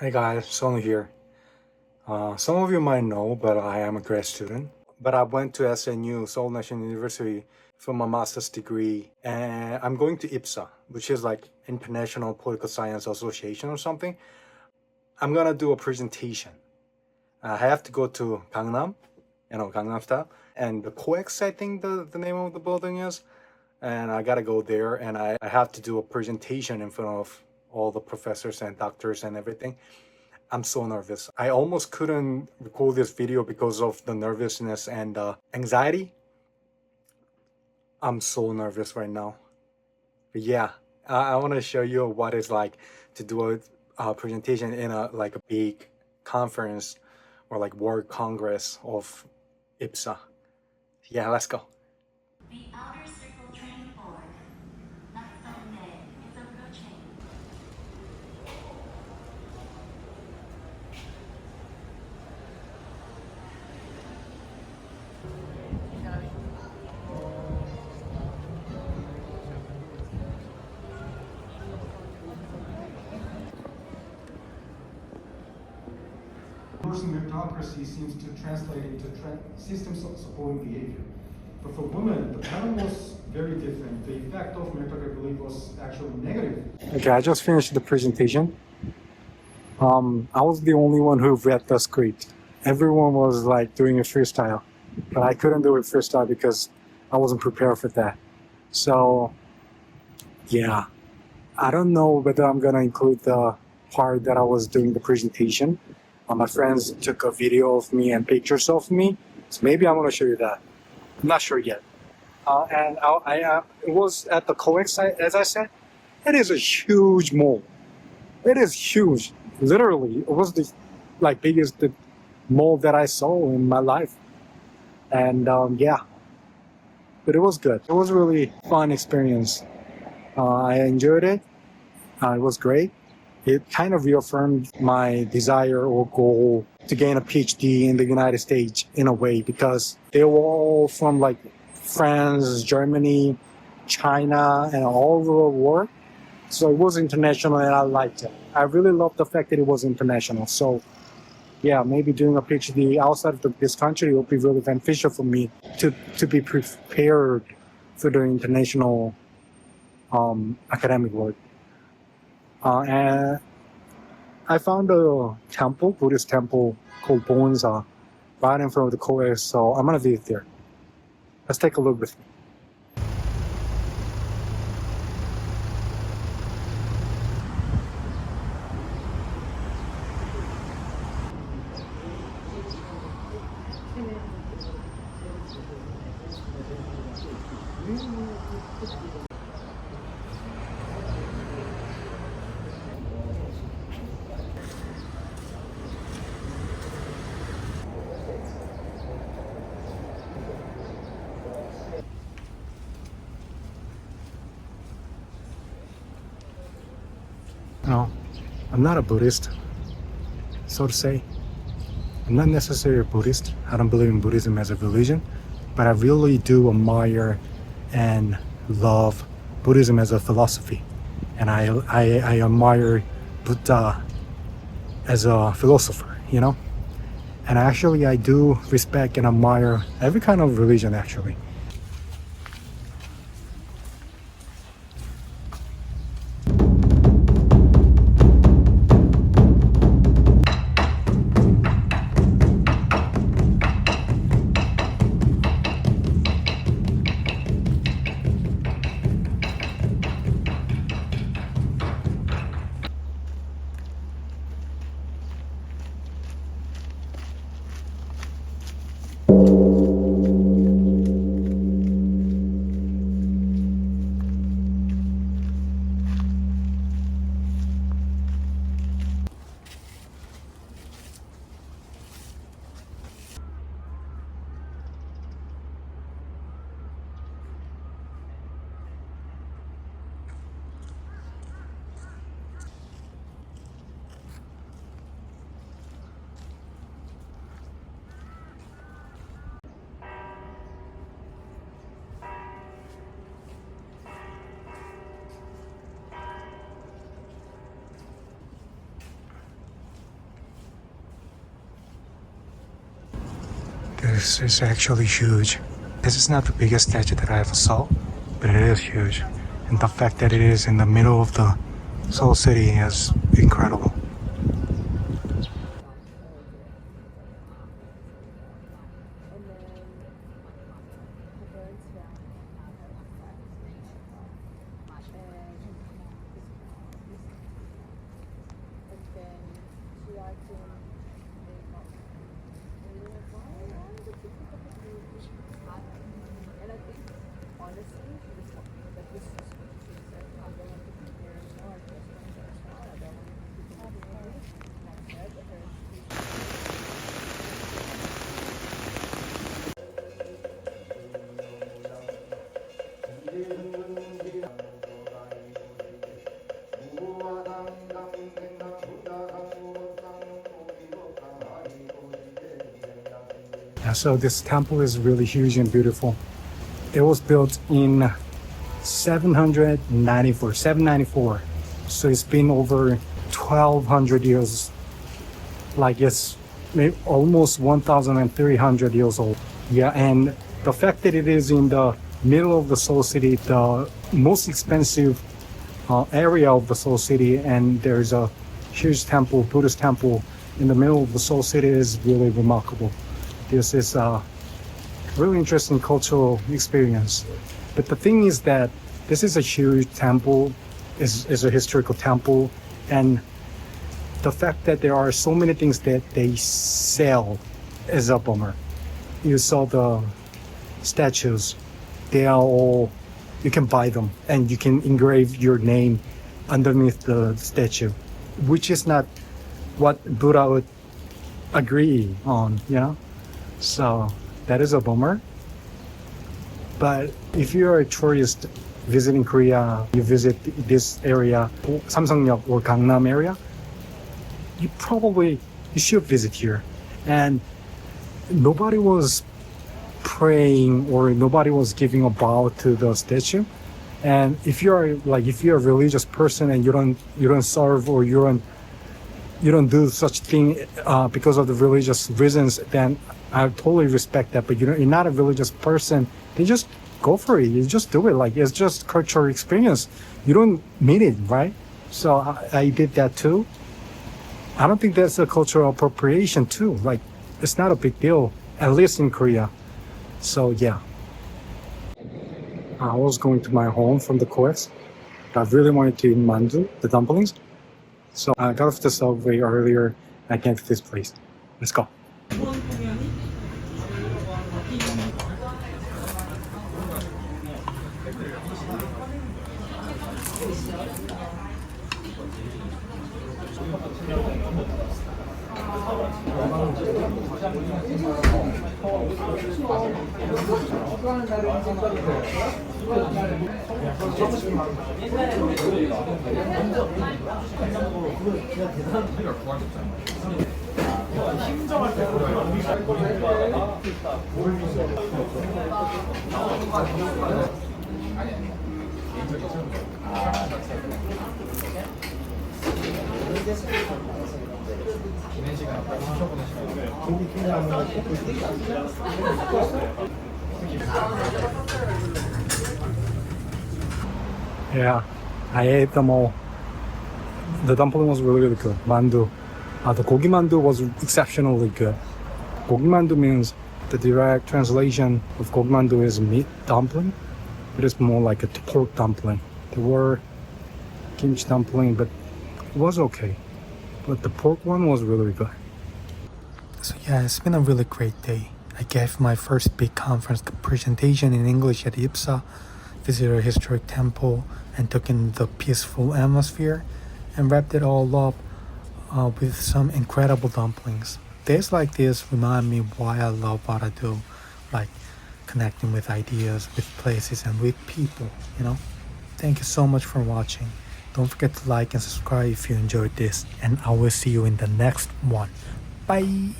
Hey guys, Sonu here. Some of you might know, but I am a grad student. But I went to SNU, Seoul National University, for my master's degree, and I'm going to IPSA, which is like International Political Science Association or something. I'm gonna do a presentation. I have to go to Gangnam, Gangnam style, and the COEX, I think the name of the building is, and I gotta go there, and I have to do a presentation in front of all the professors and doctors and everything. I'm so nervous. I almost couldn't record this video because of the nervousness and anxiety. I'm so nervous right now. But yeah, I want to show you what it's like to do a presentation in a big conference or like World Congress of IPSA. Yeah, let's go. The outer circle training board. Sunday is approaching. Person meritocracy seems to translate into systems of supporting behavior. But for women, the pattern was very different. The effect of meritocracy, I believe, was actually negative. Okay, I just finished the presentation. I was the only one who read the script. Everyone was like doing a freestyle, but I couldn't do a freestyle because I wasn't prepared for that. So, yeah, I don't know whether I'm gonna include the part that I was doing the presentation. My friends took a video of me and pictures of me, so maybe I'm gonna show you that. I'm not sure yet. It was at the COEX site, as I said. It is a huge mall. It is huge. Literally, it was the biggest mall that I saw in my life. And yeah, but it was good. It was a really fun experience. I enjoyed it. It was great. It kind of reaffirmed my desire or goal to gain a PhD in the United States in a way, because they were all from like France, Germany, China, and all over the world. So it was international and I liked it. I really loved the fact that it was international. So yeah, maybe doing a PhD outside of this country will be really beneficial for me to be prepared for the international academic work. And I found a temple, Buddhist temple called Bongeunsa, right in front of the COEX, so I'm gonna visit there. Let's take a look with me. No, I'm not a Buddhist, so to say. I'm not necessarily a Buddhist. I don't believe in Buddhism as a religion, but I really do admire and love Buddhism as a philosophy. And I admire Buddha as a philosopher, you know? And actually, I do respect and admire every kind of religion, actually. this is actually huge. This is not the biggest statue that I ever saw, but it is huge. And the fact that it is in the middle of the Seoul city is incredible. Yeah, so this temple is really huge and beautiful. It was built in 794. So it's been over 1200 years. Like it's almost 1300 years old. Yeah, and the fact that it is in the middle of the Seoul city, the most expensive area of the Seoul city, and there's a huge temple, Buddhist temple in the middle of the Seoul city is really remarkable. This is a really interesting cultural experience. But the thing is that this is a huge temple, is a historical temple, and the fact that there are so many things that they sell is a bummer. You saw the statues, they are all, you can buy them and you can engrave your name underneath the statue, which is not what Buddha would agree on, you know? So that is a bummer. But if you're a tourist visiting Korea, you visit this area, Samsung역 or Gangnam area, you should visit here. And nobody was praying or nobody was giving a bow to the statue. And if you're a religious person and you don't serve or you don't do such thing because of the religious reasons, then I totally respect that. But you're not a religious person, then just go for it. You just do it. Like, it's just cultural experience. You don't mean it, right? So I did that too. I don't think that's a cultural appropriation too. Like, it's not a big deal, at least in Korea. So yeah. I was going to my home from the COEX. I really wanted to eat mandu, the dumplings. So I got off the subway earlier. I came to this place. Let's go. Yeah, I ate them all. The dumpling was really, really good. Mandu. The gogi mandu was exceptionally good. Gogi mandu means the direct translation of gogi mandu is meat dumpling. It is more like a pork dumpling. There were kimchi dumpling, but it was okay. But the pork one was really good. So yeah, it's been a really great day. I gave my first big conference presentation in English at IPSA, visited a historic temple, and took in the peaceful atmosphere, and wrapped it all up with some incredible dumplings. Days like this remind me why I love what I do, like connecting with ideas, with places, and with people, you know? Thank you so much for watching. Don't forget to like and subscribe if you enjoyed this, and I will see you in the next one. Bye!